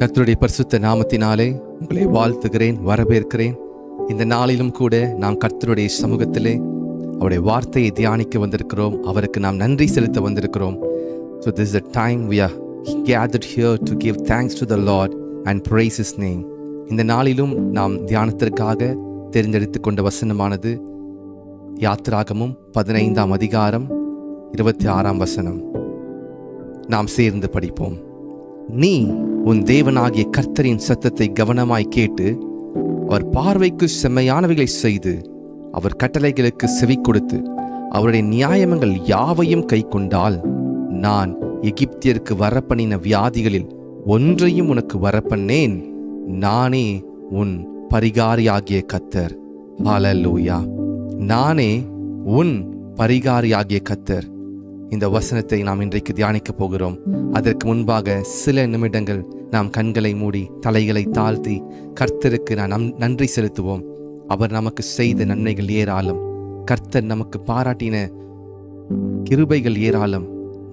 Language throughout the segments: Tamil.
கர்த்தருடைய பரிசுத்த நாமத்தினாலே உங்களை வாழ்த்துகிறேன், வரவேற்கிறேன். இந்த நாளிலும் கூட நாம் கர்த்தருடைய சமூகத்திலே அவருடைய வார்த்தையை தியானிக்க வந்திருக்கிறோம். அவருக்கு நாம் நன்றி செலுத்த வந்திருக்கிறோம். So this is the time we are gathered here to give thanks to the Lord and praise His name. இந்த நாளிலும் நாம் தியானத்திற்காக தெரிந்தெடுத்து கொண்ட வசனமானது யாத்திராகமும் 15ஆம் அதிகாரம் 26ஆம் வசனம். நாம் சேர்ந்து படிப்போம். நீ உன் தேவனாகிய கர்த்தரின் சத்தத்தை கவனமாய் கேட்டு அவர் பார்வைக்கு செம்மையானவைகளை செய்து அவர் கட்டளைகளுக்கு செவி கொடுத்து அவருடைய நியாயங்கள் யாவையும் கை கொண்டால் நான் எகிப்தியருக்கு வரப்பண்ணின வியாதிகளில் ஒன்றையும் உனக்கு வரப்பண்ணேன். நானே உன் பரிகாரியாகிய கர்த்தர். ஹல்லேலூயா. நானே உன் பரிகாரியாகிய கர்த்தர். இந்த வசனத்தை நாம் இன்றைக்கு தியானிக்க போகிறோம். அதற்கு முன்பாக சில நிமிடங்கள் நாம் கண்களை மூடி தலைகளை தாழ்த்தி கர்த்தருக்கு நாம் நன்றி செலுத்துவோம். அவர் நமக்கு செய்த நன்மைகள் ஏராளம். கர்த்தர் நமக்கு பாராட்டின கிருபைகள் ஏராளம்.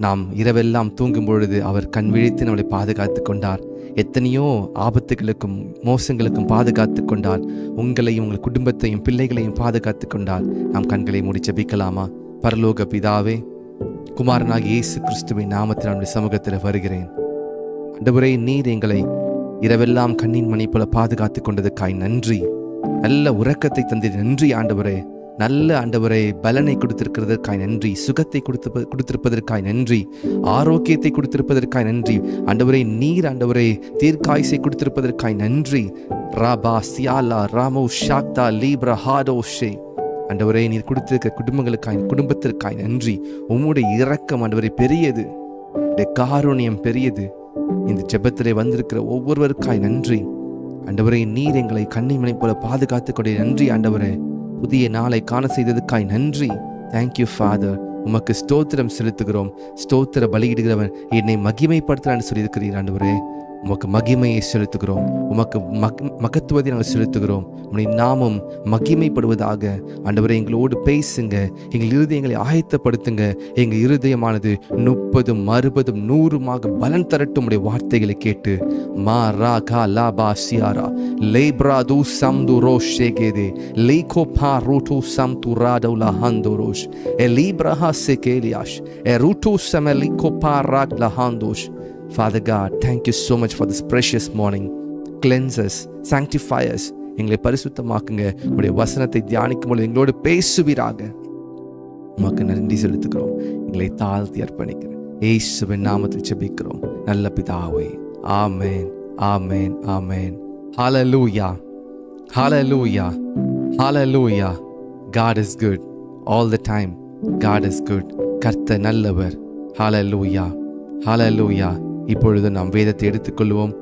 நாம் இரவெல்லாம் தூங்கும் பொழுது அவர் கண் விழித்து நம்மளை பாதுகாத்து கொண்டார். எத்தனையோ ஆபத்துகளுக்கும் மோசங்களுக்கும் பாதுகாத்து கொண்டார். உங்களையும் உங்கள் குடும்பத்தையும் பிள்ளைகளையும் பாதுகாத்து கொண்டார். நாம் கண்களை மூடி ஜெபிக்கலாமா? பரலோக பிதாவே, குமாரனாகிய இயேசு கிறிஸ்துவின் நாமத்தில் நம்முடைய சமூகத்தில் வருகிறேன். ஆண்டவரே, நீர் எங்களை இரவெல்லாம் கண்ணின் மணி போல பாதுகாத்து கொண்டதுக்காய் நன்றி. நல்ல உறக்கத்தை தந்தீர், நன்றி ஆண்டவரே. நல்ல ஆண்டவரே, பலனை கொடுத்திருக்கிறதற்காய் நன்றி. சுகத்தை கொடுத்திருப்பதற்காய் நன்றி. ஆரோக்கியத்தை கொடுத்திருப்பதற்காய் நன்றி ஆண்டவரே. நீர் ஆண்டவரே தீர்க்காயுசை கொடுத்திருப்பதற்காய் நன்றி. ராபா சியாலா ராமோ ஷாக்தா லீப்ரா ஹாடோஷே. ஆண்டவரே, நீர் கொடுத்திருக்க குடும்பத்திற்காய் நன்றி. உம்முடைய இரக்கம் ஆண்டவரே பெரியது, காருண்யம் பெரியது. இந்த ஜெபத்திலே வந்திருக்கிற ஒவ்வொருவருக்காய் நன்றி ஆண்டவரே. நீர் எங்களை கண்ணிமணி போல பாதுகாத்து கொண்டே நன்றி ஆண்டவரே. புதிய நாளை காண செய்ததுக்காய் நன்றி. Thank you father. உமக்கு ஸ்தோத்திரம் செலுத்துகிறோம். ஸ்தோத்திர பலியிடுகிறவன் என்னை மகிமைப்படுத்துறான்னு சொல்லியிருக்கிறீர் ஆண்டவரே. உமக்கு மகிமையை செலுத்துகிறோம். உமக்கு மகத்துவத்தை நாங்கள் செலுத்துகிறோம். உம்முடைய நாமம் மகிமைப்படுவதாக. ஆண்டவரே, எங்களோடு பேசுங்க. எங்கள் இருதயங்களை ஆயத்தப்படுத்துங்க. எங்கள் இருதயமானது 30, 60, 100 பலன் தரட்டும். உடைய வார்த்தைகளை கேட்டு மா ரா கா லா பா சியாரா லேப்ரா து சம் து ரோஷ் ஷேகேதே லேகோ பா ரூட்டு சம் து ராடவுலா ஹந்தோரோஷ் எ லீப்ரஹா செகேலியாஷ் எ ரூட்டு சம லிகோ பா rock law ஹந்தோஷ். Father God, thank you so much for this precious morning. Cleanse us, sanctify us. எங்களை பரிசுத்தமாக்குங்க. உடைய வசனத்தை தியானிக்கும் பொழுது எங்களோடு பேசுவீராக. உமக்கு நன்றி செலுத்துகிறோம். எங்களை தாழ்த்தி அர்ப்பணிக்கிறேன். இயேசுவின் நாமத்தில் ஜெபிக்கிறோம் நல்ல பிதாவே. ஆமென், ஆமென், ஆமென். Hallelujah, hallelujah, hallelujah. God is good all the time. God is good. கர்த்தர் நல்லவர். Hallelujah, hallelujah. இப்பொழுது நாம் வேதத்தை எடுத்துக்கொள்வோம்.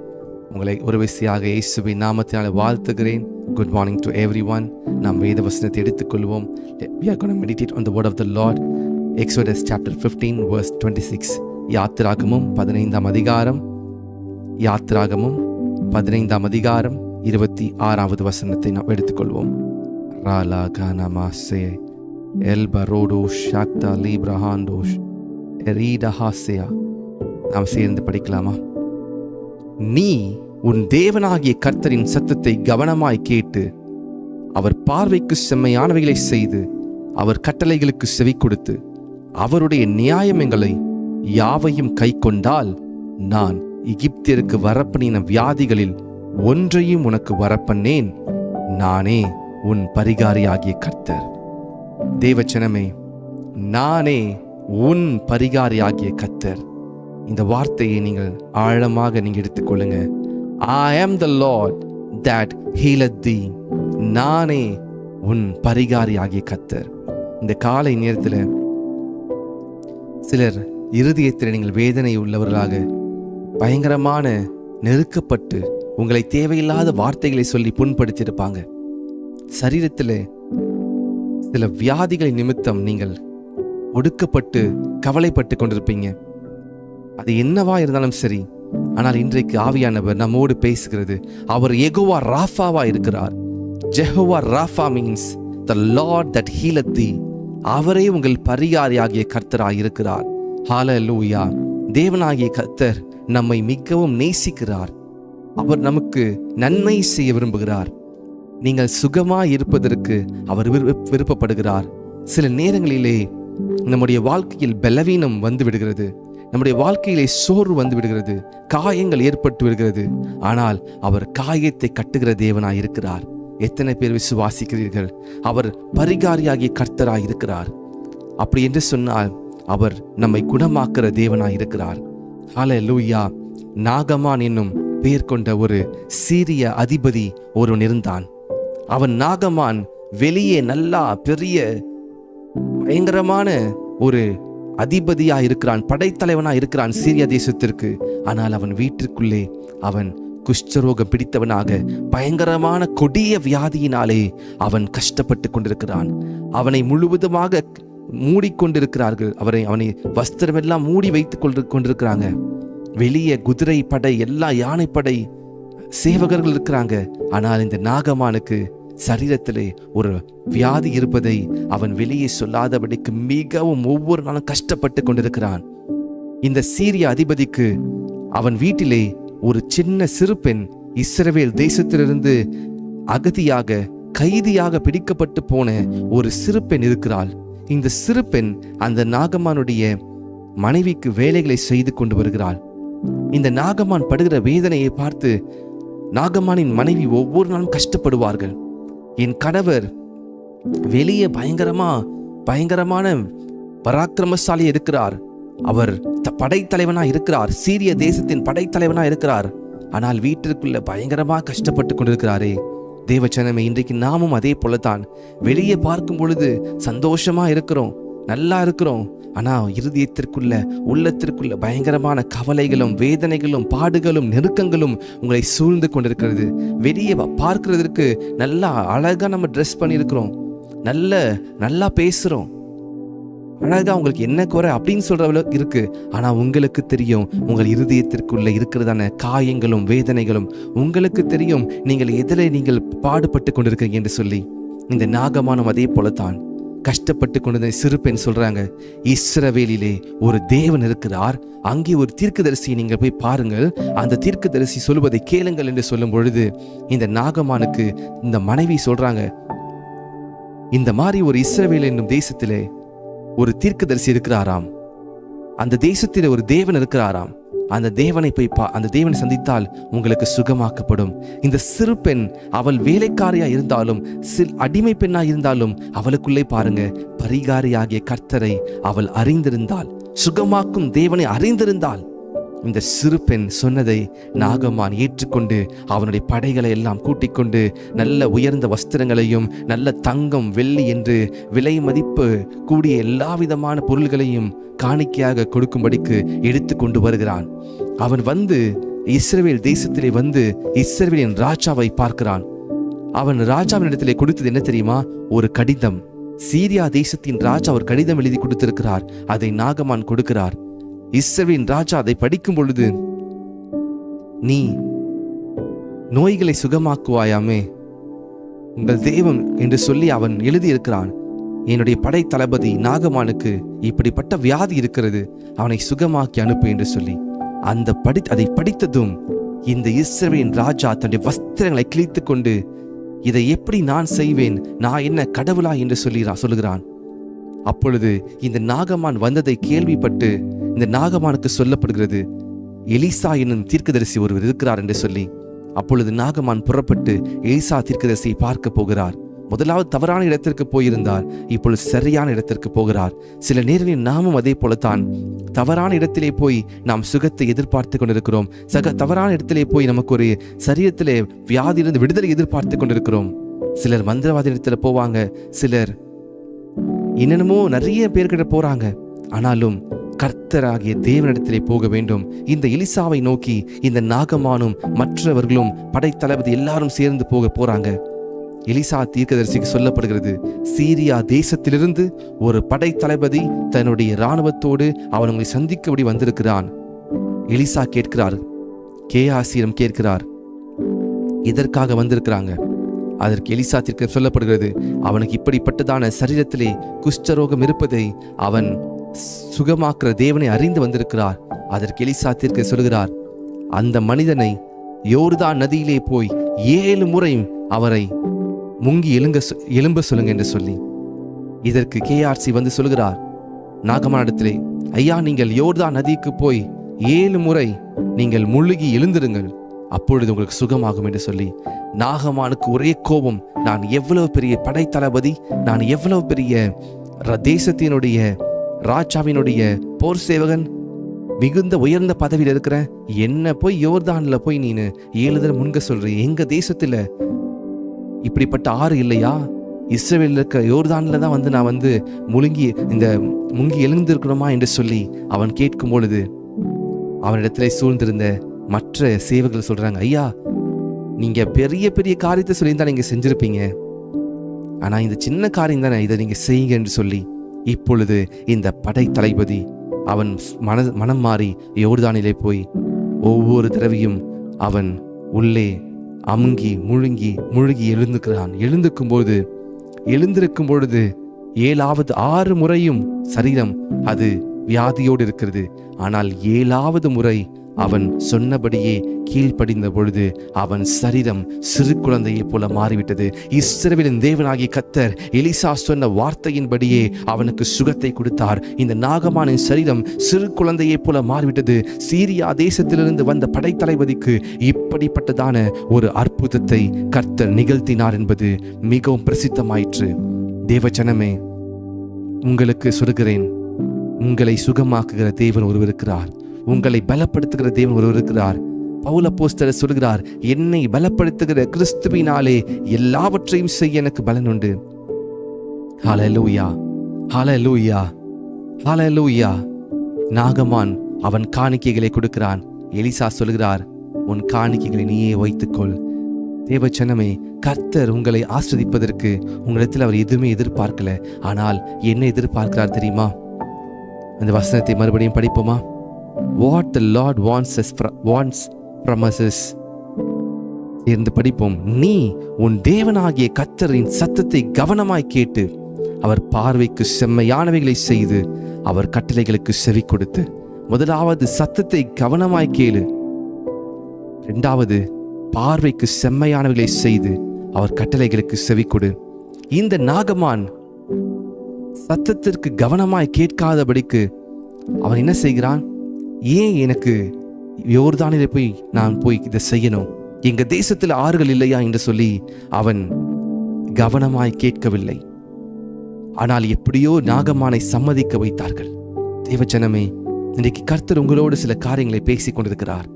உங்களை ஒரு விசையாக இயேசுவின் நாமத்தினால வாழ்த்துகிறேன். Good morning to everyone. நாம் வேத வசனத்தை எடுத்துக்கொள்வோம். We are going to meditate on the word of the Lord. Exodus chapter 15 verse 26. யாத்திராகமும் 15ஆம் அதிகாரம் 26வது வசனத்தை நாம் எடுத்துக்கொள்வோம். ராலா கானமாசே எல்பரோடோ ஷாக்தா லீப்ரஹாண்டோஷ் எரீடஹாசேயா. நாம் சேர்ந்து படிக்கலாமா? நீ உன் தேவனாகிய கர்த்தரின் சத்தத்தை கவனமாய் கேட்டு அவர் பார்வைக்கு செம்மையானவைகளை செய்து அவர் கட்டளைகளுக்கு செவி கொடுத்து அவருடைய நியாயங்களை யாவையும் கை கொண்டால் நான் எகிப்தியருக்கு வரப்பண்ணின வியாதிகளில் ஒன்றையும் உனக்கு வரப்பண்ணேன். நானே உன் பரிகாரியாகிய கர்த்தர். தேவச்சனமே, நானே உன் பரிகாரியாகிய கர்த்தர். இந்த வார்த்தையை நீங்கள் ஆழமாக நீங்க எடுத்துக்கொள்ளுங்க. I am the Lord that healeth thee. நானே உன் பரிகாரியாகிய கர்த்தர். இந்த காலை நேரத்தில் சிலர் இருதயத்தில் நீங்கள் வேதனை உள்ளவர்களாக பயங்கரமான நெருக்கப்பட்டு உங்களை தேவையில்லாத வார்த்தைகளை சொல்லி புண்படுத்தியிருப்பாங்க. சரீரத்தில் சில வியாதிகளின் நிமித்தம் நீங்கள் ஒடுக்கப்பட்டு கவலைப்பட்டு கொண்டிருப்பீங்க. அது என்னவா இருந்தாலும் சரி, ஆனால் இன்றைக்கு ஆவியானவர் நம்மோடு பேசுகிறது. அவர் யெகோவா ராஃபாவா இருக்கிறார். Jehovah Rafah means the Lord that healeth thee. அவரே உங்கள் பரிகாரியாகிய கர்த்தராய் இருக்கிறார். ஹல்லேலூயா. தேவனாகிய கர்த்தர் நம்மை மிகவும் நேசிக்கிறார். அவர் நமக்கு நன்மை செய்ய விரும்புகிறார். நீங்கள் சுகமாய் இருப்பதற்கு அவர் விருப்பப்படுகிறார். சில நேரங்களிலே நம்முடைய வாழ்க்கையில் பலவீனம் வந்து விடுகிறது, நம்முடைய வாழ்க்கையிலே சோர்வு வந்து விடுகிறது, காயங்கள் ஏற்பட்டு விடுகிறது. ஆனால் அவர் காயத்தை கட்டுகிற தேவனாய் இருக்கிறார். எத்தனை பேர் விசுவாசிக்கிறீர்கள்? அவர் பரிகாரியாகிய கர்த்தராய் இருக்கிறார். அப்படி என்று சொன்னால் அவர் நம்மை குணமாக்குற தேவனாய் இருக்கிறார். ஹல்லேலூயா. நாகமான் என்னும் பெயர் கொண்ட ஒரு சீரிய அதிபதி ஒருவன் இருந்தான். அவன் நாகமான் வெளியே நல்லா பெரிய பயங்கரமான ஒரு அதிபதியா இருக்கிறான், படைத்தலைவனா இருக்கிறான் சீரிய தேசத்திற்கு. ஆனால் அவன் வீட்டிற்குள்ளே அவன் குஷ்டரோகம் பிடித்தவனாக பயங்கரமான கொடிய வியாதியினாலே அவன் கஷ்டப்பட்டு கொண்டிருக்கிறான். அவனை முழுவதுமாக மூடிக்கொண்டிருக்கிறார்கள். அவனை வஸ்திரமெல்லாம் மூடி வைத்துக் கொண்டிருக்கிறாங்க. வெளியே குதிரை படை, எல்லா யானைப்படை சேவகர்கள் இருக்கிறாங்க. ஆனால் இந்த நாகமானுக்கு சரீரத்திலே ஒரு வியாதி இருப்பதை அவன் வெளியே சொல்லாதபடிக்கு மிகவும் ஒவ்வொரு நாளும் கஷ்டப்பட்டு கொண்டிருக்கிறான். இந்த சீரிய அதிபதிக்கு அவன் வீட்டிலே ஒரு சின்ன சிறு பெண், இஸ்ரவேல் தேசத்திலிருந்து அகதியாக கைதியாக பிடிக்கப்பட்டு போன ஒரு சிறு பெண் இருக்கிறாள். இந்த சிறு பெண் அந்த நாகமானுடைய மனைவிக்கு வேலைகளை செய்து கொண்டு வருகிறாள். இந்த நாகமான் படுகிற வேதனையை பார்த்து நாகமானின் மனைவி ஒவ்வொரு நாளும் கஷ்டப்படுவார்கள். என் கணவர் வெளியே பயங்கரமான பராக்கிரமசாலி இருக்கிறார், அவர் படைத்தலைவனா இருக்கிறார், சீரிய தேசத்தின் படைத்தலைவனா இருக்கிறார். ஆனால் வீட்டிற்குள்ள பயங்கரமா கஷ்டப்பட்டு கொண்டிருக்கிறாரே. தேவச்சனமே, இன்றைக்கு நாமும் அதே போலத்தான். வெளியே பார்க்கும் பொழுது சந்தோஷமா இருக்கிறோம், நல்லா இருக்கிறோம். ஆனா இருதயத்திற்குள்ள, உள்ளத்திற்குள்ள பயங்கரமான கவலைகளும் வேதனைகளும் பாடுகளும் நெருக்கங்களும் உங்களை சூழ்ந்து கொண்டிருக்கிறது. வெளியே பார்க்கிறதுக்கு நல்லா அழகா நம்ம ட்ரெஸ் பண்ணியிருக்கிறோம், நல்லா பேசுறோம், அழகா உங்களுக்கு என்ன குறை அப்படின்னு சொல்றவளுக்கு இருக்கு. ஆனா உங்களுக்கு தெரியும் உங்கள் இருதயத்திற்குள்ள இருக்கிறதான காயங்களும் வேதனைகளும். உங்களுக்கு தெரியும் நீங்கள் பாடுபட்டு கொண்டிருக்கீங்க என்று சொல்லி. இந்த நாகமானும் அதே போலத்தான் கஷ்டப்பட்டு கொண்டு சிறு பெண் சொல்றாங்க, இஸ்ரவேலிலே ஒரு தேவன் இருக்கிறார், அங்கே ஒரு தீர்க்கதரிசியை நீங்கள் போய் பாருங்கள், அந்த தீர்க்கதரிசி சொல்வதை கேளுங்கள் என்று சொல்லும் பொழுது இந்த நாகமானுக்கு இந்த மனைவி சொல்றாங்க, இந்த மாதிரி ஒரு இஸ்ரவேல் என்னும் தேசத்திலே ஒரு தீர்க்கதரிசி இருக்கிறாராம், அந்த தேசத்திலே ஒரு தேவன் இருக்கிறாராம், அந்த தேவனை சந்தித்தால் உங்களுக்கு சுகமாக்கப்படும். இந்த சிறு பெண் அவள் வேலைக்காரியா இருந்தாலும் அடிமை பெண்ணா இருந்தாலும் அவளுக்குள்ளே பாருங்க, பரிகாரியாகிய கர்த்தரை அவள் அறிந்திருந்தாள், சுகமாக்கும் தேவனை அறிந்திருந்தாள். இந்த சிறு பெண் சொன்னதை நாகமான் ஏற்றுக்கொண்டு அவனுடைய படைகளை எல்லாம் கூட்டிக் கொண்டு நல்ல உயர்ந்த வஸ்திரங்களையும் நல்ல தங்கம் வெள்ளி என்று விலை மதிப்பு கூடிய எல்லா விதமான பொருள்களையும் காணிக்கையாக கொடுக்கும்படிக்கு எடுத்து கொண்டு வருகிறான். அவன் வந்து இஸ்ரவேல் தேசத்திலே வந்து இஸ்ரவேலின் ராஜாவை பார்க்கிறான். அவன் ராஜாவின் இடத்திலே கொடுத்தது என்ன தெரியுமா? ஒரு கடிதம். சீரியா தேசத்தின் ராஜா ஒரு கடிதம் எழுதி கொடுத்திருக்கிறார். அதை நாகமான் கொடுக்கிறார். இஸ்ரவேலின் ராஜா அதை படிக்கும் பொழுது, நீ நோய்களை சுகமாக்குவாயாமே உங்கள் தெய்வம் என்று சொல்லி அவன் எழுதியிருக்கிறான். என்னுடைய படை தளபதி நாகமானுக்கு இப்படிப்பட்ட வியாதி இருக்கிறது, அவனை சுகமாக்கி அனுப்பு என்று சொல்லி அதை படித்ததும் இந்த இஸ்ரவேலின் ராஜா தன்னுடைய வஸ்திரங்களை கிழித்து கொண்டு, இதை எப்படி நான் செய்வேன், நான் என்ன கடவுளா என்று சொல்லுகிறான். அப்பொழுது இந்த நாகமான் வந்ததை கேள்விப்பட்டு இந்த நாகமானுக்கு சொல்லப்படுகிறது, எலிசா என்னும் தீர்க்கதரிசி ஒருவர் இருக்கிறார் என்று சொல்லி. அப்பொழுது நாகமான் புறப்பட்டு எலிசா தீர்க்கதரிசியை பார்க்க போகிறார். முதலாவது தவறான இடத்திற்கு போயிருந்தார், இப்பொழுது சரியான இடத்திற்கு போகிறார். சில நேரங்களில் நாமும் அதே போலத்தான் தவறான இடத்திலே போய் நாம் சுகத்தை எதிர்பார்த்து கொண்டிருக்கிறோம். தவறான இடத்திலே போய் நமக்கு ஒரு சரீரத்திலே வியாதியிலிருந்து விடுதலை எதிர்பார்த்து கொண்டிருக்கிறோம். சிலர் மந்திரவாதி இடத்துல போவாங்க, சிலர் என்னென்னமோ நிறைய பேர்கிட்ட போறாங்க. ஆனாலும் கர்த்தராகிய தேவனிடத்திலே போக வேண்டும். இந்த எலிசாவை நோக்கி இந்த நாகமானும் மற்றவர்களும் படைத்தளபதி எல்லாரும் சேர்ந்து போறாங்க. எலிசா தீர்க்கதரிசிக்கு சொல்லப்படுகிறது, சீரியா தேசத்திலிருந்து ஒரு படைத்தளபதி தன்னுடைய இராணுவத்தோடு அவனை சந்திக்கபடி வந்திருக்கிறான். எலிசா கேட்கிறார், கேயாசியிடம் கேட்கிறார், இதற்காக வந்திருக்கிறாங்க. அதற்கு எலிசா தீர்க்க சொல்லப்படுகிறது, அவனுக்கு இப்படிப்பட்டதான சரீரத்திலே குஷ்டரோகம் இருப்பதை அவன் சுகமாக்குற தேவனை அறிந்து வந்திருக்கிறார். அதற்கு எலிசா தீர்க்க சொல்கிறார், அந்த மனிதனை யோர்தான் நதியிலே போய் 7 முறை அவரை முங்கி எழும்ப சொல்லுங்க என்று சொல்லி, இதற்கு கேஆர்சி வந்து சொல்கிறார் நாகமானிடத்திலே, ஐயா, நீங்கள் யோர்தான் நதிக்கு போய் 7 முறை நீங்கள் முழுகி எழுந்திருங்கள், அப்பொழுது உங்களுக்கு சுகமாகும் என்று சொல்லி, நாகமானுக்கு ஒரே கோபம். நான் எவ்வளவு பெரிய படைத்தளபதி, நான் எவ்வளவு பெரிய தேசத்தினுடைய ராஜாவினுடைய போர் சேவகன், மிகுந்த உயர்ந்த பதவியில் இருக்கிறேன், என்ன போய் யோர்தான்ல போய் நீனு 7 தடவை முன்க சொல்ற? எங்க தேசத்துல இப்படிப்பட்ட ஆறு இல்லையா? இஸ்ரவேலில் இருக்க யோர்தான்ல தான் வந்து நான் வந்து முங்கி எழுந்திருக்கணுமா என்று சொல்லி அவன் கேட்கும் பொழுது, அவனிடத்துல சூழ்ந்திருந்த மற்ற சேவகர்கள் சொல்றாங்க, ஐயா, நீங்க பெரிய பெரிய காரியத்தை சொல்லியிருந்தா நீங்க செஞ்சிருப்பீங்க, ஆனா இந்த சின்ன காரியம் தானே, இதை நீங்க செய்யுங்க என்று சொல்லி, இப்பொழுது இந்த படை தளபதி அவன் மனம் மாறி யோர்தானிலே போய் ஒவ்வொரு தடவையும் அவன் உள்ளே முழுகி எழுந்திருக்கும் பொழுது 7வது 6 முறையும் சரீரம் அது வியாதியோடு இருக்கிறது. ஆனால் 7வது முறை அவன் சொன்னபடியே கீழ்ப்படிந்த பொழுது அவன் சரீரம் சிறு குழந்தையை போல மாறிவிட்டது. இஸ்ரவேலின் தேவனாகிய கர்த்தர் எலிசா சொன்ன வார்த்தையின்படியே அவனுக்கு சுகத்தை கொடுத்தார். இந்த நாகமானின் சரீரம் சிறு குழந்தையை போல மாறிவிட்டது. சீரியா தேசத்திலிருந்து வந்த படைத்தளபதிக்கு இப்படிப்பட்டதான ஒரு அற்புதத்தை கர்த்தர் நிகழ்த்தினார் என்பது மிகவும் பிரசித்தமாயிற்று. தேவஜனமே, உங்களுக்கு சொல்கிறேன், உங்களை சுகமாக்குகிற தேவன் ஒருவர் இருக்கிறார், உங்களை பலப்படுத்துகிற தேவன் ஒருவர் இருக்கிறார். பவுல் அப்போஸ்தலர் சொல்கிறார், என்னை பலப்படுத்துகிற கிறிஸ்துவினாலே எல்லாவற்றையும் செய்ய எனக்கு பலன் உண்டு. ஹல்லேலூயா, ஹல்லேலூயா, ஹல்லேலூயா. நாகமான் அவன் காணிக்கைகளை கொடுக்கிறான். எலிசா சொல்கிறார், உன் காணிக்கைகளை நீயே வைத்துக்கொள். தேவஜனமே, கர்த்தர் உங்களை ஆஸ்ரதிப்பதற்கு உங்களிடத்தில் அவர் எதுவுமே எதிர்பார்க்கல. ஆனால் என்ன எதிர்பார்க்கிறார் தெரியுமா? அந்த வசனத்தை மறுபடியும் படிப்போமா? What the Lord wants from us என்று படிப்போம். நீ உன் தேவனாகிய கர்த்தரின் சத்தத்தை கவனமாய் கேட்டு அவர் பார்வைக்கு செம்மையானவைகளை செய்து அவர் கட்டளைகளுக்கு செவி கொடுத்து. முதலாவது சத்தத்தை கவனமாய் கேளு, 2வது பார்வைக்கு செம்மையானவைகளை செய்து அவர் கட்டளைகளுக்கு செவி கொடு. இந்த நாகமான் சத்தத்திற்கு கவனமாய் கேட்காதபடிக்கு அவன் என்ன செய்கிறான்? ஏன் எனக்கு யோர்தானிலே நான் போய் இதை செய்யணும்? எங்க தேசத்தில் ஆறுகள் இல்லையா என்று சொல்லி அவன் கவனமாய் கேட்கவில்லை. ஆனால் எப்படியோ நாகமானை சம்மதிக்க வைத்தார்கள். தேவஜனமே, இன்றைக்கு கர்த்தர் உங்களோடு சில காரியங்களை பேசிக் கொண்டிருக்கிறார்.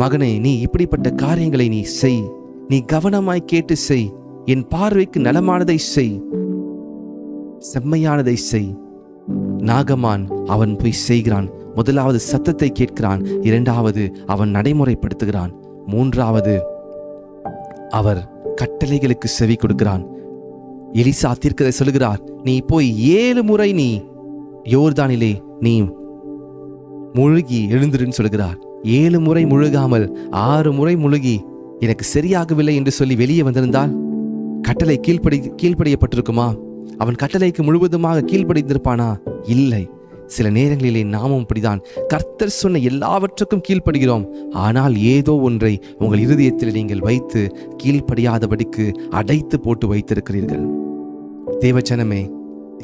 மகனே, நீ இப்படிப்பட்ட காரியங்களை நீ செய், நீ கவனமாய் கேட்டு செய், என் பார்வைக்கு நலமானதை செய், செம்மையானதை செய். நாகமான் அவன் போய் செய்கிறான். முதலாவது சத்தத்தை கேட்கிறான், 2வது அவன் நடைமுறைப்படுத்துகிறான், 3வது அவர் கட்டளைகளுக்கு செவி கொடுக்கிறான். எலிசா தீர்க்கதை சொல்கிறார், நீ போய் 7 முறை நீ யோர்தானிலே நீ முழுகி எழுந்திருன்னு சொல்கிறார். 7 முறை முழுகாமல் 6 முறை முழுகி எனக்கு சரியாகவில்லை என்று சொல்லி வெளியே வந்திருந்தால் கட்டளை கீழ்ப்படியப்பட்டிருக்குமா? அவன் கட்டளைக்கு முழுவதுமாக கீழ்ப்படிந்திருப்பானா? இல்லை. சில நேரங்களிலே நாமும் அப்படிதான். கர்த்தர் சொன்ன எல்லாவற்றுக்கும் கீழ்ப்படுகிறோம், ஆனால் ஏதோ ஒன்றை உங்கள் இருதயத்தில் நீங்கள் வைத்து கீழ்ப்படியாதபடிக்கு அடைத்து போட்டு வைத்திருக்கிறீர்கள். தேவஜனமே,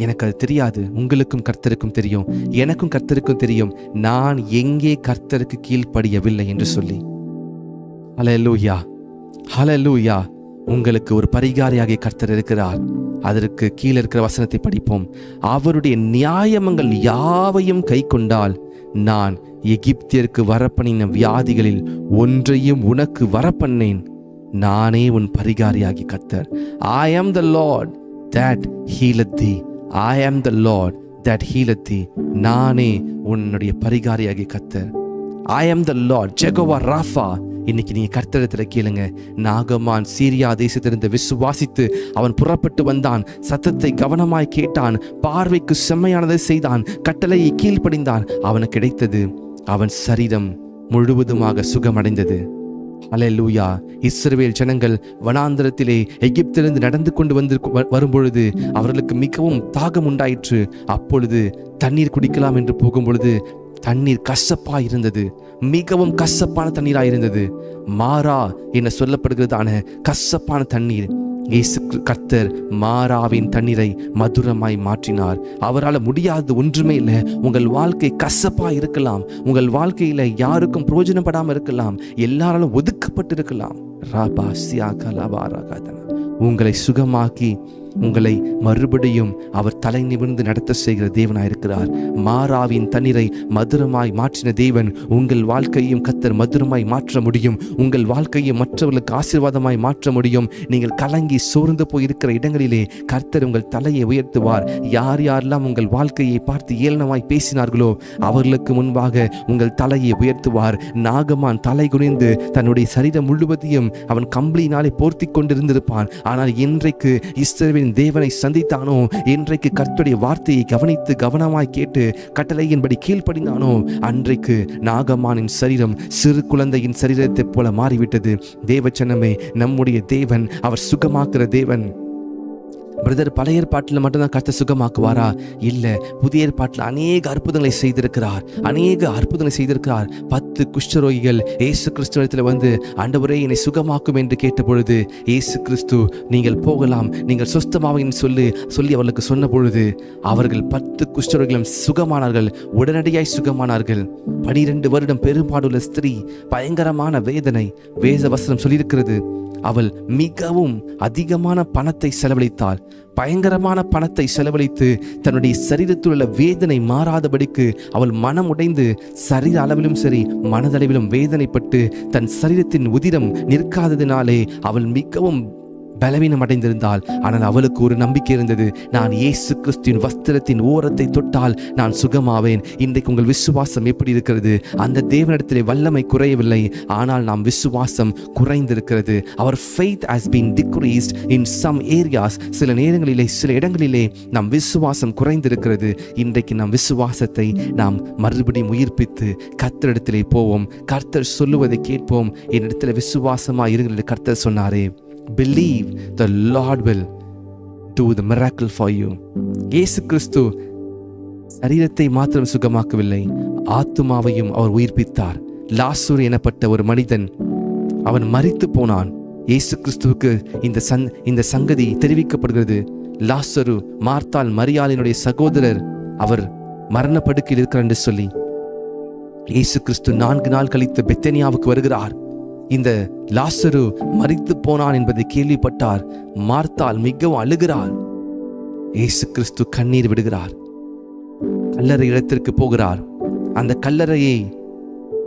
எனக்கு அது தெரியாது, உங்களுக்கும் கர்த்தருக்கும் தெரியும், எனக்கும் கர்த்தருக்கும் தெரியும், நான் எங்கே கர்த்தருக்கு கீழ்ப்படியவில்லை என்று சொல்லி. ஹல்லேலூயா, ஹல்லேலூயா. உங்களுக்கு ஒரு பரிகாரியாகிய கர்த்தர் இருக்கிறார். அதற்கு கீழே இருக்கிற வசனத்தை படிப்போம். அவருடைய நியாயங்கள் யாவையும் கை கொண்டால் நான் எகிப்தியருக்கு வரப்பண்ணின வியாதிகளில் ஒன்றையும் உனக்கு வரப்பண்ணேன். நானே உன் பரிகாரியாகிய கர்த்தர். I am the Lord that healeth thee. I am the Lord that healeth thee. நானே உன்னுடைய பரிகாரியாகிய கர்த்தர். I am the Lord Jehovah Rapha. இன்னைக்கு நீங்க கர்த்தரிடத்தில் கேளுங்க. நாகமான் சீரியா தேசத்திலிருந்து விசுவாசித்து அவன் புறப்பட்டு வந்தான். சத்தத்தை கவனமாய் கேட்டான், பார்வைக்கு செம்மையானதை செய்தான், கட்டளையை கீழ்ப்படிந்தான். அவனுக்கு கிடைத்தது, அவன் சரீரம் முழுவதுமாக சுகமடைந்தது. ஹல்லேலூயா. இஸ்ரவேல் ஜனங்கள் வனாந்தரத்திலே எகிப்திலிருந்து நடந்து கொண்டு வரும்பொழுது அவர்களுக்கு மிகவும் தாகம் உண்டாயிற்று. அப்பொழுது தண்ணீர் குடிக்கலாம் என்று போகும் பொழுது தண்ணீர் கசப்பா இருந்தது, மிகவும் கசப்பான தண்ணீராக இருந்தது. மாறா என சொல்லப்படுகிறதான கசப்பான தண்ணீர், இயேசு கர்த்தர் மாறாவின் தண்ணீரை மதுரமாய் மாற்றினார். அவரால் முடியாது ஒன்றுமே இல்லை. உங்கள் வாழ்க்கை கசப்பா இருக்கலாம், உங்கள் வாழ்க்கையில யாருக்கும் பிரயோஜனப்படாமல் இருக்கலாம், எல்லாராலும் ஒதுக்கப்பட்டு இருக்கலாம். உங்களை சுகமாக்கி உங்களை மறுபடியும் அவர் தலை நிமிர்ந்து நடத்த செய்கிற தேவனாயிருக்கிறார். மாறாவின் தண்ணீரை மதுரமாய் மாற்றின தேவன் உங்கள் வாழ்க்கையும் கர்த்தர் மதுரமாய் மாற்ற முடியும். உங்கள் வாழ்க்கையை மற்றவர்களுக்கு ஆசீர்வாதமாய் மாற்ற முடியும். நீங்கள் கலங்கி சோர்ந்து போயிருக்கிற இடங்களிலே கர்த்தர் உங்கள் தலையை உயர்த்துவார். யார் யாரெல்லாம் உங்கள் வாழ்க்கையை பார்த்து ஏளனமாய் பேசினார்களோ அவர்களுக்கு முன்பாக உங்கள் தலையை உயர்த்துவார். நாகமான் தலை குனிந்து தன்னுடைய சரீரம் முழுவதையும் அவன் கம்பளியினாலே போர்த்தி கொண்டிருந்திருப்பான். ஆனால் இன்றைக்கு இஸ்ரவேலின் தேவனை சந்தித்தானோ, இன்றைக்கு கர்த்தருடைய வார்த்தையை கவனித்து கவனமாய் கேட்டு கட்டளையின்படி கீழ்ப்படிந்தானோ, அன்றைக்கு நாகமானின் சரீரம் சிறு குழந்தையின் சரீரத்தைப் போல மாறிவிட்டது. தேவச்சனமே, நம்முடைய தேவன் அவர் சுகமாக்குற தேவன். பிரதர், பழைய ஏற்பாட்டில் மட்டும்தான் கர்த்தர் சுகமாக்குவாரா? இல்லை, புதிய ஏற்பாட்டில் அநேக அற்புதங்களை செய்திருக்கிறார். 10 குஷ்டரோகிகள் இயேசு கிறிஸ்துவிடத்தில் வந்து, ஆண்டவரே என்னை சுகமாக்கும் என்று கேட்ட பொழுது இயேசு கிறிஸ்து நீங்கள் போகலாம், நீங்கள் சொஸ்தமாவின்னு சொல்லி அவர்களுக்கு சொன்ன பொழுது அவர்கள் 10 குஷ்டரோகிகளும் சுகமானார்கள். உடனடியாய் சுகமானார்கள். 12 வருடம் பெரும்பாடுள்ள ஸ்திரீ, பயங்கரமான வேதனை. வேத வசனம் சொல்லியிருக்கிறது, அவள் மிகவும் அதிகமான பணத்தை செலவழித்தாள். பயங்கரமான பணத்தை செலவழித்து தன்னுடைய சரீரத்தில் உள்ள வேதனை மாறாதபடிக்கு அவள் மனம் உடைந்து சரீர அளவிலும் சரி மனதளவிலும் வேதனைப்பட்டு தன் சரீரத்தின் உதிரம் நிற்காததினாலே அவள் மிகவும் பலவீனம் அடைந்திருந்தாள். ஆனால் அவளுக்கு ஒரு நம்பிக்கை இருந்தது, நான் இயேசு கிறிஸ்துவின் வஸ்திரத்தின் ஓரத்தை தொட்டால் நான் சுகமாவேன். இன்றைக்கு உங்கள் விசுவாசம் எப்படி இருக்கிறது? அந்த தேவனிடத்திலே வல்லமை குறையவில்லை, ஆனால் நாம் விசுவாசம் குறைந்திருக்கிறது. அவர் faith has been decreased in some areas. சில நேரங்களிலே சில இடங்களிலே நம் விசுவாசம் குறைந்திருக்கிறது. இன்றைக்கு நம் விசுவாசத்தை நாம் மறுபடியும் உயிர்ப்பித்து கர்த்தரிடத்திலே போவோம். கர்த்தர் சொல்லுவதை கேட்போம். என்னிடத்தில் விசுவாசமாக இருங்கள் கர்த்தர் சொன்னாரே. Believe the Lord will do the miracle for you. இயேசு கிறிஸ்து சரீரத்தை மாத்திரம் சுகமாக்கவில்லை, ஆத்துமாவையும் அவர் உயிர்ப்பித்தார். லாசரு எனப்பட்ட ஒரு மனிதன், அவன் மரித்து போனான். இயேசு கிறிஸ்துவுக்கு இந்த சங்கதி தெரிவிக்கப்படுகிறது. லாசரு, மார்த்தாள் மரியாளினுடைய சகோதரர், அவர் மரணப்படுக்கையில் இருக்கிறார் என்று சொல்லி இயேசு கிறிஸ்து 4 நாள் கழித்து பெத்தனியாவுக்கு வருகிறார். இந்த லாசரு மரித்து போனான் என்பதை கேள்விப்பட்டார். மார்த்தாள் மிகவும் அழுகிறார். இயேசு கிறிஸ்து கண்ணீர் விடுகிறார். கல்லறை இடத்திற்கு போகிறார். அந்த கல்லறையை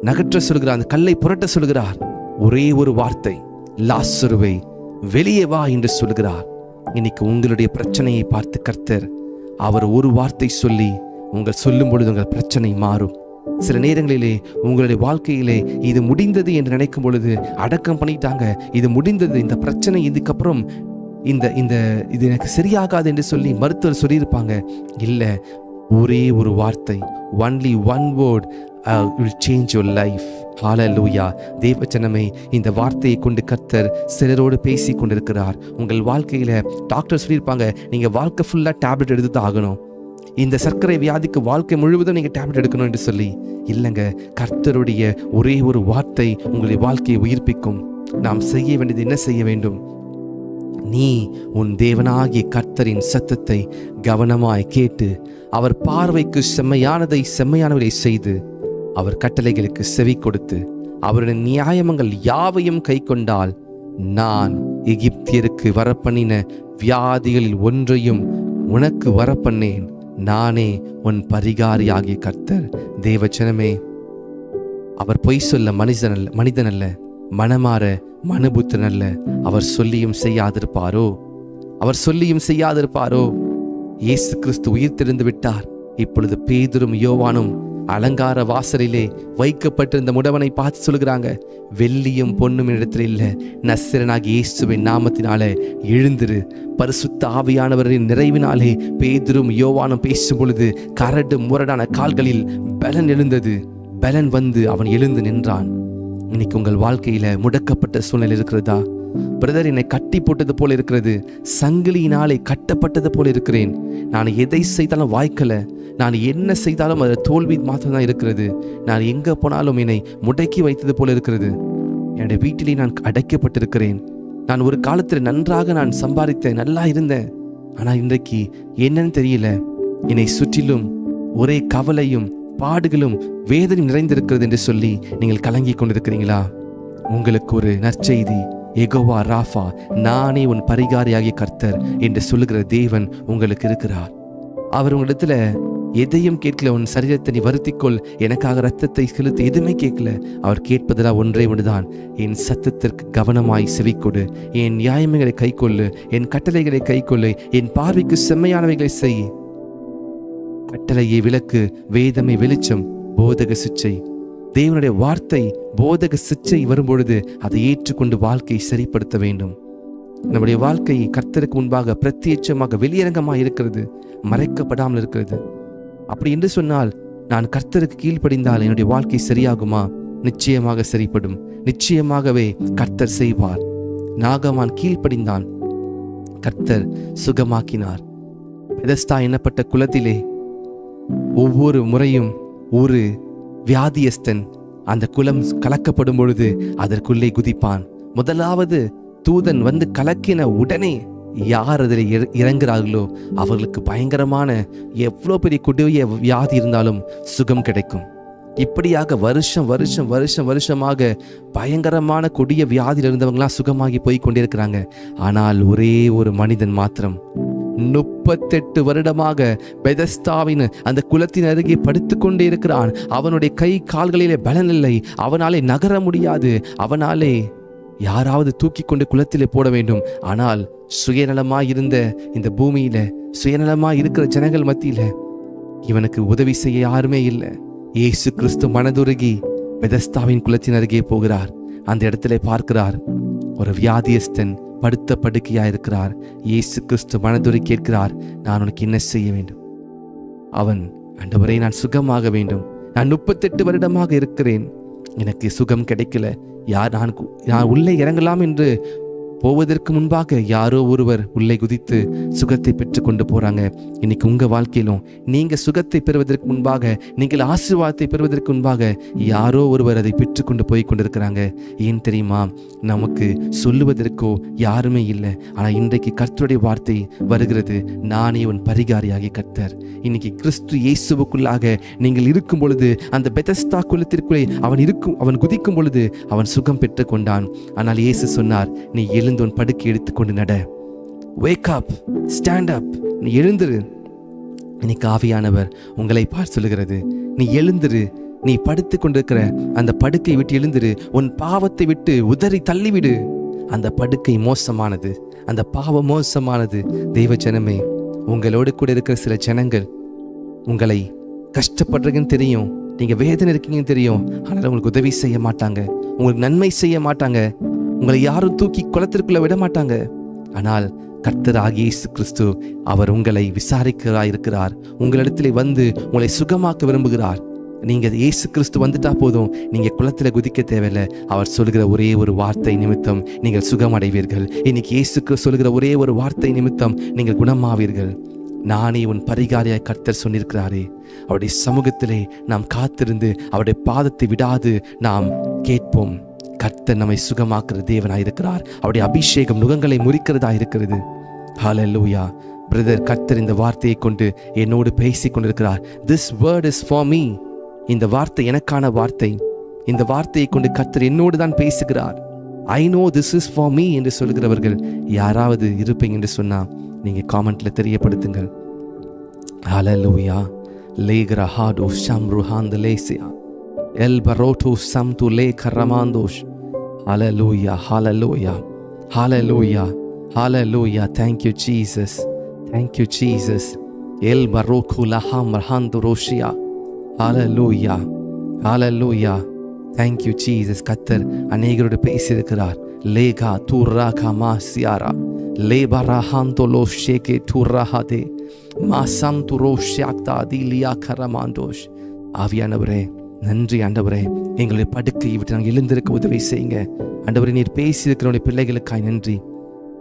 நகற்ற சொல்கிறார், அந்த கல்லை புரட்ட சொல்கிறார். ஒரே ஒரு வார்த்தை, லாசருவை வெளியே வா என்று சொல்கிறார். இன்னைக்கு உங்களுடைய பிரச்சனையை பார்த்து கர்த்தர் அவர் ஒரு வார்த்தை சொல்லி உங்கள் சொல்லும் பொழுது உங்கள் பிரச்சனை மாறும். சில நேரங்களிலே உங்களுடைய வாழ்க்கையிலே இது முடிந்தது என்று நினைக்கும் பொழுது அடக்கம் பண்ணிட்டாங்க, இது முடிந்தது, இந்த பிரச்சனை இதுக்கப்புறம் இது எனக்கு சரியாகாது என்று சொல்லி மருத்துவர் சொல்லியிருப்பாங்க. இல்லை, ஒரே ஒரு வார்த்தை, only one word will change your life. ஹalleluya. தேவச்சனமே, இந்த வார்த்தையை கொண்டு கர்த்தர் சிலரோடு பேசி கொண்டிருக்கிறார். உங்கள் வாழ்க்கையில டாக்டர் சொல்லியிருப்பாங்க, நீங்க வாழ்க்கை ஃபுல்லா டேப்லெட் எடுத்து தான் ஆகணும், இந்த சர்க்கரை வியாதிக்கு வாழ்க்கை முழுவதும் நீங்க டேப்லெட் எடுக்கணும் என்று சொல்லி. இல்லைங்க, கர்த்தருடைய ஒரே ஒரு வார்த்தை உங்களுடைய வாழ்க்கையை உயிர்ப்பிக்கும். நாம் செய்ய வேண்டியது என்ன செய்ய வேண்டும்? நீ உன் தேவனாகிய கர்த்தரின் சத்தத்தை கவனமாய் கேட்டு அவர் பார்வைக்கு செம்மையானவரை செய்து அவர் கட்டளைகளுக்கு செவி கொடுத்து அவருடைய நியாயங்கள் யாவையும் கை கொண்டால், நான் எகிப்தியருக்கு வரப்பண்ணின வியாதிகளில் ஒன்றையும் உனக்கு வரப்பண்ணேன். நானே உன் பரிகாரியாகிய கர்த்தர். தேவச்சனமே, அவர் பொய் சொல்ல மனிதன் அல்ல, மனமாற மனுபுத்திரன் அல்ல. அவர் சொல்லியும் செய்யாதிருப்பாரோ? இயேசு கிறிஸ்து உயிர்த்தெழுந்து விட்டார். இப்பொழுது பேதுரும் யோவானும் அலங்கார வாசலிலே வைக்கப்பட்டிருந்த முடவனை பார்த்து சொல்கிறாங்க, வெள்ளியும் பொன்னும் இடத்துல இல்லை, நசரேயனாகிய இயேசுவின் நாமத்தினாலே எழுந்திரு. பரிசுத்த ஆவியானவரின் நிறைவினாலே பேதுரும் யோவானும் பேசும் பொழுது கரடு முரடான கால்களில் பலன் எழுந்தது. பலன் வந்து அவன் எழுந்து நின்றான். இன்னைக்கு உங்கள் வாழ்க்கையில முடக்கப்பட்ட சூழ்நிலை இருக்கிறதா? பிரதர், என்னை கட்டி போட்டது போல இருக்கிறது, சங்கிலியினாலே கட்டப்பட்டது போல இருக்கிறேன், நான் எதை செய்தாலும் வாய்க்கல, நான் என்ன செய்தாலும் அதில் தோல்வி மாத்திரம்தான் இருக்கிறது. நான் எங்கே போனாலும் என்னை முடக்கி வைத்தது போல இருக்கிறது. என்னுடைய வீட்டிலே நான் அடைக்கப்பட்டிருக்கிறேன். நான் ஒரு காலத்தில் நன்றாக நான் சம்பாதித்தேன், நல்லா இருந்தேன். ஆனால் இன்றைக்கு என்னன்னு தெரியல. என்னை சுற்றிலும் ஒரே கவலையும் பாடுகளும் வேதனை நிறைந்திருக்கிறது என்று சொல்லி நீங்கள் கலங்கி கொண்டிருக்கிறீங்களா? உங்களுக்கு ஒரு நற்செய்தி. யெகோவா ராஃபா, நானே உன் பரிகாரியாகிய கர்த்தர் என்று சொல்லுகிற தேவன் உங்களுக்கு இருக்கிறார். அவர் உங்களிடத்துல எதையும் கேட்கல. உன் சரீரத்தை நீ வருத்திக்கொள், எனக்காக ரத்தத்தை செலுத்த எதுவுமே கேட்கல. அவர் கேட்பதெல்லாம் ஒன்றே ஒன்றுதான், என் சத்தத்திற்கு கவனமாய் செவிக்கொடு, என் நியாயங்களை கை கொள்ளு, என் கட்டளைகளை கை கொள்ளு, என் பார்வைக்கு செம்மையானவைகளை செய். கட்டளையை விளக்கு, வேதமை வெளிச்சம், போதக சிச்சை. தேவனுடைய வார்த்தை போதக சிச்சை வரும்பொழுது அதை ஏற்றுக்கொண்டு வாழ்க்கையை சரிப்படுத்த வேண்டும். நம்முடைய வாழ்க்கை கர்த்தருக்கு முன்பாக பிரத்யட்சமாக வெளியரங்கமாக இருக்கிறது, மறைக்கப்படாமல் இருக்கிறது. அப்படி என்று சொன்னால், நான் கர்த்தருக்கு கீழ்ப்படிந்தால் என்னுடைய வாழ்க்கை சரியாகுமா? நிச்சயமாக சரிப்படும். நிச்சயமாகவே கர்த்தர் செய்வார். நாகமான் கீழ்ப்படிந்தான், கர்த்தர் சுகமாக்கினார். பெதஸ்தா எண்ணப்பட்ட குலத்திலே ஒவ்வொரு முறையும் ஒரு வியாதியஸ்தன் அந்த குலம் கலக்கப்படும் பொழுது அதற்குள்ளே குதிப்பான். முதலாவது தூதன் வந்து கலக்கின உடனே யார் அதில் இறங்குறார்களோ அவர்களுக்கு பயங்கரமான எவ்வளோ பெரிய கொடிய வியாதி இருந்தாலும் சுகம் கிடைக்கும். இப்படியாக வருஷமாக பயங்கரமான கொடிய வியாதியில் இருந்தவங்களாம் சுகமாகி போய் கொண்டிருக்கிறாங்க. ஆனால் ஒரே ஒரு மனிதன் மாத்திரம் 38 வருடமாக பெதஸ்தாவின் அந்த குலத்தின் அருகே படுத்து கொண்டே இருக்கிறான். அவனுடைய கை கால்களிலே பலன் இல்லை, அவனாலே நகர முடியாது. அவனாலே யாராவது தூக்கி கொண்டு குலத்திலே போட வேண்டும். ஆனால் சுயநலமாய் இருந்த இந்த பூமியில, சுயநலமாய் இருக்கிற ஜனங்கள் மத்தியில இவனுக்கு உதவி செய்ய யாருமே இல்லை. இயேசு கிறிஸ்து மனதுருகி பெதஸ்தாவின் குலத்தின் அருகே போகிறார். அந்த இடத்துல பார்க்கிறார், ஒரு வியாதியஸ்தன் படுத்த படுக்கையாயிருக்கிறார். இயேசு கிறிஸ்து மனதுரை கேட்கிறார், நான் உனக்கு என்ன செய்ய வேண்டும்? அவன், ஆண்டவரே, நான் சுகமாக வேண்டும். நான் 38 வருடமாக இருக்கிறேன், எனக்கு சுகம் கிடைக்கல. நான் உள்ளே இறங்கலாம் என்று போவதற்கு முன்பாக யாரோ ஒருவர் உள்ளே குதித்து சுகத்தை பெற்று கொண்டு போறாங்க. இன்னைக்கு உங்க வாழ்க்கையிலும் நீங்க சுகத்தை பெறுவதற்கு முன்பாக, நீங்கள் ஆசீர்வாதத்தை பெறுவதற்கு முன்பாக யாரோ ஒருவர் அதை பெற்று கொண்டு போய் கொண்டிருக்கிறாங்க. ஏன் தெரியுமா? நமக்கு சொல்லுவதற்கோ யாருமே இல்லை. ஆனால் இன்றைக்கு கர்த்தருடைய வார்த்தை வருகிறது, நானே உன் பரிகாரியாகிய கர்த்தர். இன்னைக்கு கிறிஸ்து இயேசுவுக்குள்ளாக நீங்கள் இருக்கும் பொழுது, அந்த பெதஸ்தா குலத்திற்குள்ளே அவன் குதிக்கும் பொழுது அவன் சுகம் பெற்று கொண்டான். ஆனால் இயேசு சொன்னார், நீ எழுந்து உன் படுக்கை எடுத்துக்கொண்டு நட. வேக் அப், ஸ்டாண்ட் அப், நீ எழுந்திரு. இன்னைக்கு ஆவியானவர் உங்களை பார்த்து சொல்லுகிறது, நீ எழுந்திரு. நீ படுத்து கொண்டிருக்கிற அந்த படுக்கை விட்டு எழுந்திரு. உன் பாவத்தை விட்டு உதறி தள்ளிவிடு. அந்த படுக்கை மோசமானது, அந்த பாவம் மோசமானது. தெய்வ ஜனமே, உங்களோடு கூட இருக்கிற சில ஜனங்கள் உங்களை கஷ்டப்படுறீங்கன்னு தெரியும், நீங்க வேதனை இருக்கீங்கன்னு தெரியும். ஆனால் உங்களுக்கு உதவி செய்ய மாட்டாங்க, உங்களுக்கு நன்மை செய்ய மாட்டாங்க, உங்களை யாரும் தூக்கி குளத்திற்குள்ள விட மாட்டாங்க. ஆனால் கர்த்தராகிய இயேசு கிறிஸ்து அவர் உங்களை விசாரிக்கிறார். உங்களிடத்திலே வந்து உங்களை சுகமாக்க விரும்புகிறார். நீங்க இயேசு கிறிஸ்து வந்துட்டா போதும், நீங்க குளத்துல குதிக்க தேவையில்லை. அவர் சொல்லுகிற ஒரே ஒரு வார்த்தை நிமித்தம் நீங்கள் சுகம் அடைவீர்கள். இன்னைக்கு இயேசு கிறிஸ்து சொல்லுகிற ஒரே ஒரு வார்த்தை நிமித்தம் நீங்கள் குணமாவீர்கள். நானே உன் பரிகாரியாய் கர்த்தர் சொன்னிருக்கிறாரே. அவருடைய சமூகத்திலே நாம் காத்திருந்து அவருடைய பாதத்தை விடாது நாம் கேட்போம். கர்த்தர் நம்மை சுகமாக்குற தேவனாயிருக்கிறார். அவருடைய அபிஷேகம் நுகங்களை முறிக்கிறதா இருக்கிறது. ஹல்லேலூயா. பிரதர், கர்த்தர் இந்த வார்த்தையை கொண்டு என்னோடு பேசிக் கொண்டிருக்கிறார். This word is for me. இந்த வார்த்தை எனக்கான வார்த்தை. இந்த வார்த்தையை கொண்டு கர்த்தர் என்னோடு தான் பேசுகிறார். I know this is for me என்று சொல்கிறவர்கள் யாராவது இருப்பீங்க என்று சொன்னா நீங்க காமெண்ட்ல தெரியப்படுத்துங்கள். ஹல்லேலூயா. லேகர ஹாடோ ஷம்ருஹாந்த லேசியா எல் பரோட்டோ சம்து லே கரமாந்தோஷ். Hallelujah, hallelujah, hallelujah, hallelujah. Thank you Jesus, thank you Jesus. எல் பரோக்கு லஹாம் ரஹாந்து ரோஷியா. Hallelujah, hallelujah. Thank you Jesus. கர்த்தர் அநேகரோடு பேசியிருக்கிறார். லேகா தூரா கமா சியாரா லேபரா ஹாந்தோலோ ஷேகே தூராஹாதே மாசம் துரோ ஷாக்தா திலியா கரமாந்தோஷ். ஆவியானவரே, நன்றி ஆண்டவரே. எங்களுடைய படுக்கையை விட்டு நாங்கள் எழுந்திருக்க உதவி செய்யுங்க ஆண்டவரே. நீர் பேசியிருக்கிறவருடைய பிள்ளைகளுக்காய் நன்றி.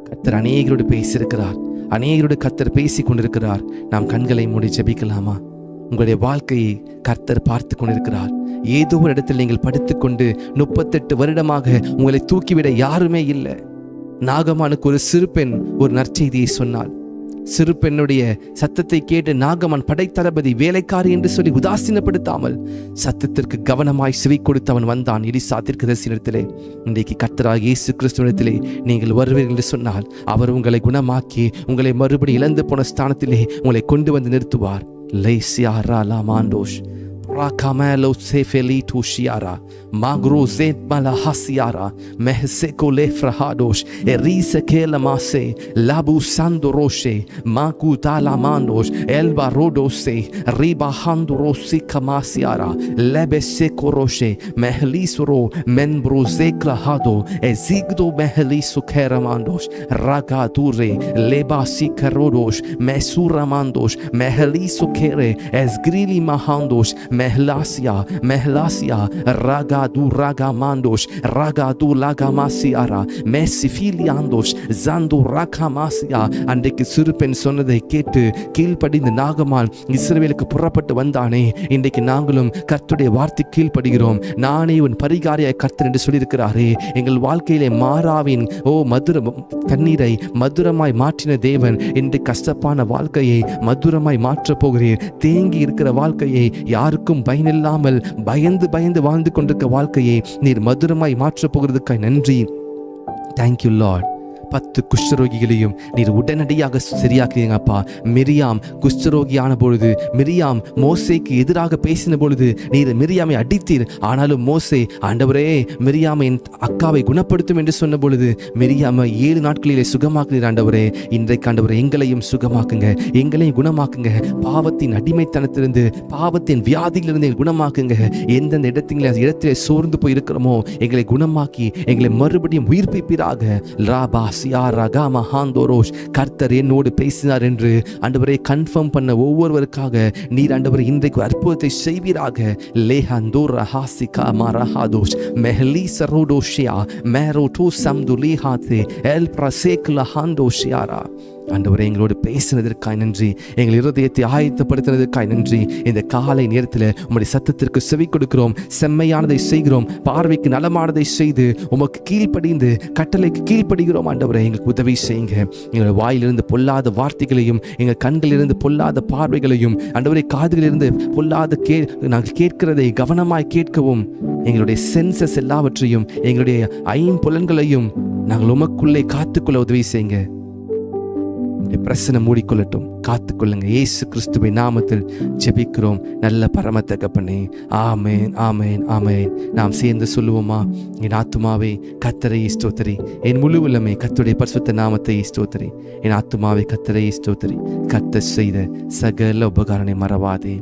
கர்த்தர் அநேகரோடு பேசியிருக்கிறார், அநேகரோடு கர்த்தர் பேசி கொண்டிருக்கிறார். நாம் கண்களை மூடி ஜெபிக்கலாமா? உங்களுடைய வாழ்க்கையை கர்த்தர் பார்த்து கொண்டிருக்கிறார். ஏதோ ஒரு இடத்தில் நீங்கள் படுத்துக்கொண்டு 38 வருடமாக உங்களை தூக்கிவிட யாருமே இல்லை. நாகமானுக்கு ஒரு சிறு பெண் ஒரு நற்செய்தியை சொன்னாள். சிறு பெண்ணுடைய சத்தத்தை கேட்டு நாகமான் படைத்தளபதி வேலைக்காரி என்று சொல்லி உதாசீனப்படுத்தாமல் சத்தத்திற்கு கவனமாய் செவி கொடுத்து அவன் வந்தான். எலிசா தீர்க்கதரிசியிடத்திலே, இன்றைக்கு கர்த்தராகிய இயேசு கிறிஸ்துவிடத்திலே நீங்கள் வருவீர்கள் என்று சொன்னால் அவர் உங்களை குணமாக்கி உங்களை மறுபடி இழந்து போன ஸ்தானத்திலே உங்களை கொண்டு வந்து நிறுத்துவார். லேசியாரா லாமாண்டோஷ் Rakamelo sefeli tushiara magro zet malahasiara mehseko lefrahadosh erise kela mase labu sandoroshe maku talamandosh elba rodose riba handorosi kamasiara lebeseko roshe mehlisoro menbro zeklahado ezigdo mehlisu keramandosh ragadure leba sikarodosh mesuramandosh mehlisu kere ezgrili mahandosh Mehlasia ragadu ragamandosh ragadu lagamasiara mesifiliandosh zandu rakamasia. அன்றைக்கு சிறு பெண் சொன்னதை கேட்டு கீழ்ப்படிந்த நாகமான் இஸ்ரவேலுக்கு புறப்பட்டு வந்தானே, இன்றைக்கு நாங்களும் கர்த்தருடைய வார்த்தை கீழ்ப்படுகிறோம். நானே உன் பரிகாரியாய் கர்த்தர் என்று சொல்லியிருக்கிறாரே. எங்கள் வாழ்க்கையிலே மாறாவின் கண்ணீரை மதுரமாய் மாற்றின தேவன் இன்று கஷ்டப்பான வாழ்க்கையை மதுரமாய் மாற்றப் போகிறீர். தேங்கி இருக்கிற வாழ்க்கையை யாருக்கும் பயனில்லாமல் பயந்து வாழ்ந்து கொண்டிருக்க வாழ்க்கையை நீர் மதுரமாய் மாற்றப் போகிறதுக்காய் நன்றி. Thank you Lord. 10 குஷ்டரோகிகளையும் நீர் உடனடியாக சரியாக்குறீங்கப்பா. மிரியாம் குஷ்டரோகியான பொழுது, மிரியாம் மோசேக்கு எதிராக பேசின பொழுது நீர் மிரியாமை அடித்தீர். ஆனாலும் மோசே, ஆண்டவரே மிரியாமை என் அக்காவை குணப்படுத்தும் என்று சொன்ன பொழுது மிரியாமை 7 நாட்களிலே சுகமாக்குறீர். ஆண்டவரே, இன்றைக்கு ஆண்டவரே எங்களையும் சுகமாக்குங்க, எங்களையும் குணமாக்குங்க. பாவத்தின் அடிமைத்தனத்திலிருந்து, பாவத்தின் வியாதியிலிருந்து குணமாக்குங்க. எந்தெந்த இடத்திலே சோர்ந்து போய் இருக்கிறோமோ எங்களை குணமாக்கி எங்களை மறுபடியும் உயிர்ப்பிப்பீராக. கர்த்தர் என்னோடு பேசினார் என்று ஆண்டவரை கன்ஃபார்ம் பண்ண ஒவ்வொருவருக்காக நீர் ஆண்டவரை இன்றைக்கு அற்புதத்தை செய்வீராக. லேஹந்தோர் ரஹாசிகா மரஹாதோஷ் மெஹலி சரோடோஷியா மேரோடோ சம்துலிஹாதே எல் பிரசேக் லஹாண்டோஷியாரா. ஆண்டவரே, எங்களோடு பேசினதற்காய் நன்றி, எங்கள் இருதயத்தை ஆயத்தப்படுத்தினதற்காய் நன்றி. இந்த காலை நேரத்தில் உம்முடைய சத்தத்திற்கு செவி கொடுக்கிறோம், செம்மையானதை செய்கிறோம், பார்வைக்கு நலமானதை செய்து உமக்கு கீழ்ப்படிந்து கட்டளைக்கு கீழ்ப்படுகிறோம். ஆண்டவரே, எங்களுக்கு உதவி செய்யுங்க. எங்கள் வாயிலிருந்து பொல்லாத வார்த்தைகளையும், எங்கள் கண்களிலிருந்து பொல்லாத பார்வைகளையும், ஆண்டவரே காதுகளிலிருந்து பொல்லாத நாங்கள் கேட்கிறதை கவனமாய் கேட்கவும், எங்களுடைய சென்சஸ் எல்லாவற்றையும், எங்களுடைய ஐம்புலன்களையும் நாங்கள் உமக்குள்ளே காத்துக்கொள்ள உதவி செய்யுங்க. பிரசனை மூடிக்கொள்ளட்டும், காத்துக்கொள்ளுங்க. இயேசு கிறிஸ்துவின் நாமத்தில் ஜெபிக்கிறோம் நல்ல பரம தகப்பனே. ஆமேன், ஆமேன், ஆமேன். நாம் சேர்ந்து சொல்லுவோமா? என் ஆத்துமாவே கர்த்தரை ஸ்தோத்திரி, என் முழு உள்ளமே கர்த்தருடைய பரிசுத்த நாமத்தை ஸ்தோத்திரி. என் ஆத்துமாவே கர்த்தரை ஸ்தோத்திரி, கர்த்தர் செய்த சகல உபகாரனை மறவாதே.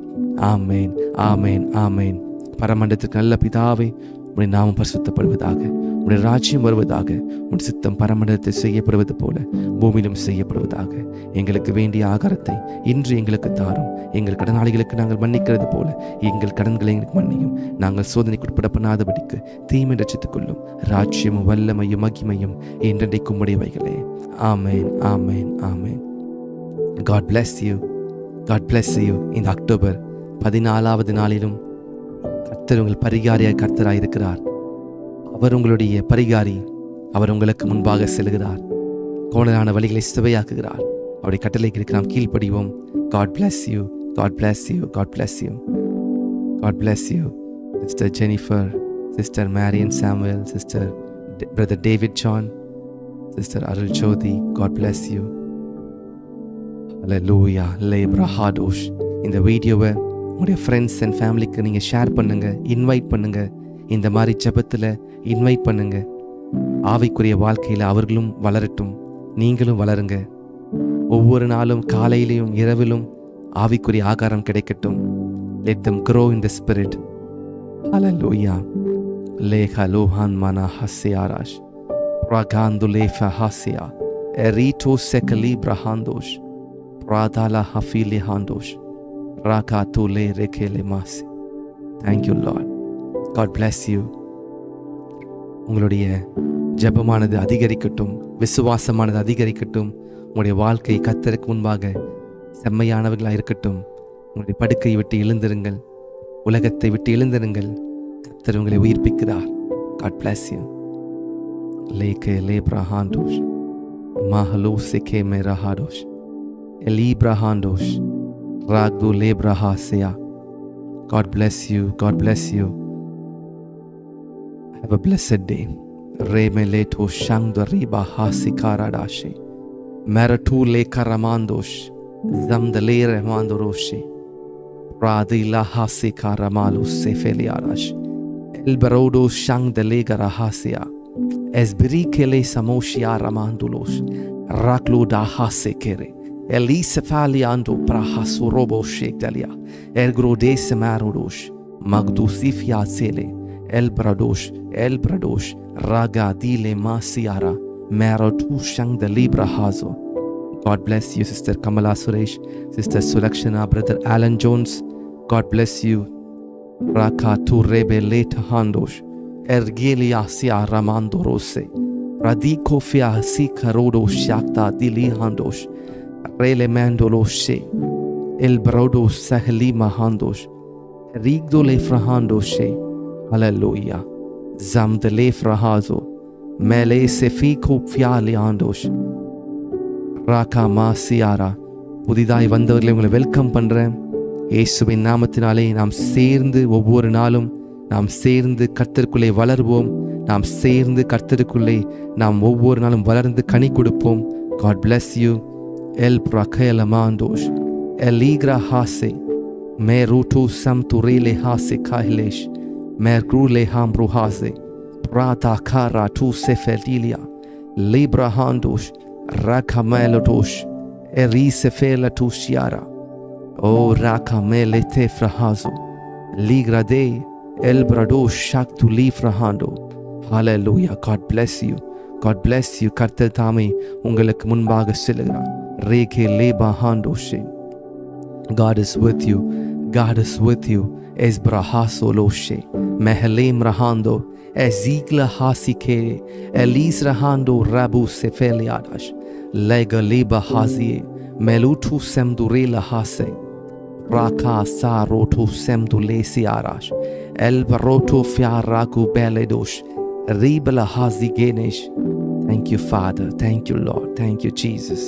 ஆமேன், ஆமேன், ஆமேன். பரமண்டலத்திற்கு நல்ல பிதாவே, உடைய நாமம் பரிசுத்தப்படுவதாக, உடைய ராஜ்யம் வருவதாக, உன் சித்தம் பரமண்டலத்தை செய்யப்படுவது போல பூமியிலும் செய்யப்படுவதாக. எங்களுக்கு வேண்டிய ஆகாரத்தை இன்று எங்களுக்கு தாரும். எங்கள் கடனாளிகளுக்கு நாங்கள் மன்னிக்கிறது போல எங்கள் கடன்களை எங்களுக்கு மன்னியும். நாங்கள் சோதனைக்கு உட்படப்படாதபடிக்கு தீமை ரட்சித்துக் கொள்ளும். ராஜ்யமும் வல்லமையும் மகிமையும் என்றென்றைக்கும் உடையவைகளே. ஆமேன், ஆமேன், ஆமேன். God bless you. God bless you. இந்த அக்டோபர் 14வது நாளிலும் கர்த்தர் உங்கள் பரிகாரியாய் கர்த்தராயிருக்கிறார். அவர் உங்களுடைய பரிகாரி. அவர் உங்களுக்கு முன்பாக செல்கிறார். கோணலான வழிகளை சுவையாக்குகிறார். அவருடைய கட்டளைக்கு நாம் கீழ்ப்படிவோம். God bless you. God bless you. God bless you. God bless you. Sister Jennifer, Sister Marian Samuel, Sister Brother David John, Sister Arul Jodi, God bless you. Hallelujah. Lebra Hadosh. இந்த வீடியோவை உங்களுடைய ஃப்ரெண்ட்ஸ் அண்ட் ஃபேமிலிக்கு நீங்கள் ஷேர் பண்ணுங்கள், இன்வைட் பண்ணுங்கள். இந்த மாதிரி ஜெபத்தில் இன்வைட் பண்ணுங்கள். ஆவிக்குரிய வாழ்க்கையில் அவர்களும் வளரட்டும், நீங்களும் வளருங்க. ஒவ்வொரு நாளும் காலையிலும் இரவிலும் ஆவிக்குரிய ஆகாரம் கிடைக்கட்டும். Let them grow in the spirit. Hallelujah. Leha lohan mana hasiarash pragandu lefa hasia erito sekali brahandosh pradala hafili handosh rakatu le rekele masi. Thank you Lord. God bless you. உங்களுடைய ஜெபமானது அதிகரிக்கட்டும், விசுவாசமானது அதிகரிக்கட்டும். உங்களுடைய வாழ்க்கை கர்த்தருக்கு முன்பாக செம்மையானவர்களாக இருக்கட்டும். உங்களுடைய படுக்கையை விட்டு எழுந்திருங்கள், உலகத்தை விட்டு எழுந்திருங்கள். கர்த்தர் உங்களை உயிர்ப்பிக்கிறார். God bless you. Leke lebrahandosh mahalo seke merahadosh elibrahandosh ragdo lebrahasea. God bless you. God bless you. Have a blessed day. Remeleto shangdo riba hasikaradashe meratu le karamandosh zamdale remandoroshe radila hasikaramalu sefeliarash elbarodo shangdale garahasia esbirikele samoshia ramandulos raklo da hasekere elisefaliando prahasurobo shekdalia ergrode semarodosh magdusifia sele elbradosh raga dile masiara merotu shang the libra hazo. God bless you, Sister Kamala Suresh, Sister Sulakshana, Brother Alan Jones. God bless you. Raka tu rebe leta handosh ergelia sia ramando rose radiko fia sikarodo shakta dili handosh rele mandolo she el brodo sahli mahandosh rigdo le frahando she. Hallelujah. Zamdele frahazo mele sefiko fiali andosh Raaga மாசியாரா. புதிதாய் வந்தவர்களை உங்களை வெல்கம் பண்ணுறேன். இயேசுவின் நாமத்தினாலே நாம் சேர்ந்து ஒவ்வொரு நாளும் நாம் சேர்ந்து கர்த்தருக்குள்ளே வளர்வோம். நாம் சேர்ந்து கர்த்தருக்குள்ளே நாம் ஒவ்வொரு நாளும் வளர்ந்து கனி கொடுப்போம். God bless you. El prakela mandosh eligra hase merutu samturile hase kahlesh mergrule hambru hase prata kara tu sefelilia libra handosh rakamelodosh erisefela tu shiara o rakamele tefrahazo ligrade elbradosh shaktu lifrahando. Hallelujah. God bless you. God bless you. கர்த்தர் தாமே உங்களுக்கு முன்பாக செல்கிறார். ரேகே லேபா ஹாண்டோஷே. God is with you. God is with you. Esbrahaso loshe mehelem rahando ezigla hasike elis rahando rabu sefeliadash lega leba hazie melutu semdurela hase raka sarotu semdulesi arash elbaroto fiaraku beledosh ribla hazigenesh. Thank you, Father. Thank you, Lord. Thank you, Jesus.